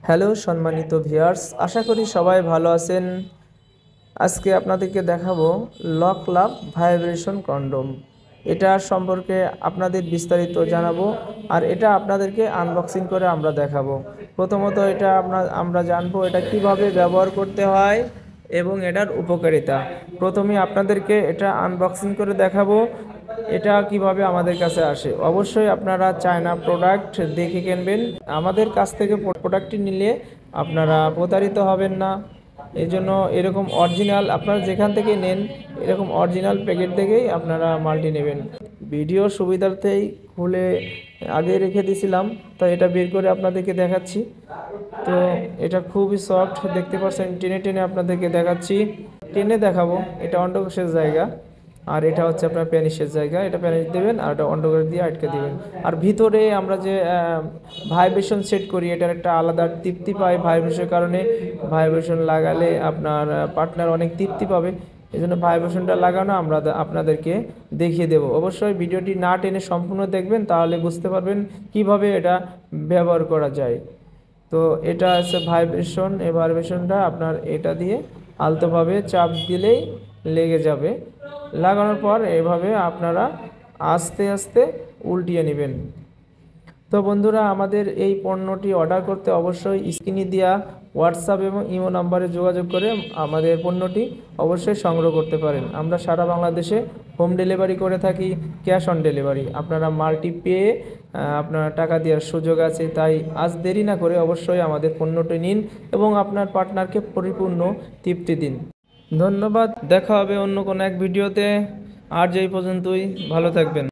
Hello সম্মানিত viewers, আশা করি সবাই ভালো আছেন। আজকে আপনাদেরকে দেখাবো লক লাভ ভাইব্রেশন কন্ডোম। এটা সম্পর্কে আপনাদের বিস্তারিত জানাবো, আর এটা আপনাদেরকে আনবক্সিং করে আমরা দেখাবো। প্রথমত এটা আমরা জানবো এটা কিভাবে ব্যবহার করতে হয় এবং এটার উপকারিতা। প্রথমে আপনাদেরকে এটা আনবক্সিং করে দেখাবো এটা কিভাবে আমাদের কাছে আসে। অবশ্যই আপনারা চায়না প্রোডাক্ট দেখে কিনবেন। আমাদের কাছ থেকে প্রোডাক্টটি নিলে আপনারা প্রতারিত হবেন না। এই জন্য এরকম অরিজিনাল আপনারা যেখান থেকে নেন এরকম অরিজিনাল প্যাকেট থেকেই আপনারা মালটি নেবেন। ভিডিও সুবিধার্থেই খুলে আগে রেখে দিয়েছিলাম, তো এটা বের করে আপনাদেরকে দেখাচ্ছি। তো এটা খুবই সফট, দেখতে পাচ্ছেন। টেনে টেনে আপনাদেরকে দেখাচ্ছি, টেনে দেখাবো। এটা অন্ডকোষের জায়গা, আর এটা হচ্ছে আপনার প্যানিসের জায়গা। এটা প্যানিস দেবেন আর এটা অন্ডকোষ দিয়ে আটকে দিবেন। আর ভিতরে আমরা যে ভাইব্রেশন সেট করি এটার একটা আলাদা তৃপ্তি পাই ভাইব্রেশনের কারণে। ভাইব্রেশন লাগালে আপনার পার্টনার অনেক তৃপ্তি পাবে। এই জন্য ভাইব্রেশনটা লাগানো আমরা আপনাদেরকে দেখিয়ে দেব। অবশ্যই ভিডিওটি না টেনে সম্পূর্ণ দেখবেন, তাহলে বুঝতে পারবেন কিভাবে এটা ব্যবহার করা যায়। তো এটা আছে ভাইব্রেশন। এই ভাইব্রেশনটা আপনার এটা দিয়ে আলতোভাবে চাপ দিলেই লেগে যাবে। লাগানোর পর এভাবে আপনারা আস্তে আস্তে উল্টিয়ে নেবেন। তো বন্ধুরা, আমাদের এই পণ্যটি অর্ডার করতে অবশ্যই স্ক্রিনে দেওয়া হোয়াটসঅ্যাপ এবং ইমো নাম্বারে যোগাযোগ করে আমাদের পণ্যটি অবশ্যই সংগ্রহ করতে পারেন। আমরা সারা বাংলাদেশে হোম ডেলিভারি করে থাকি, ক্যাশ অন ডেলিভারি। আপনারা মালটি পেয়ে আপনারা টাকা দেওয়ার সুযোগ আছে। তাই আজ দেরি না করে অবশ্যই আমাদের পণ্যটি নিন এবং আপনার পার্টনারকে পরিপূর্ণ তৃপ্তি দিন। ধন্যবাদ। দেখা হবে অন্য কোনো এক ভিডিওতে। আর যেই পর্যন্তই, ভালো থাকবেন।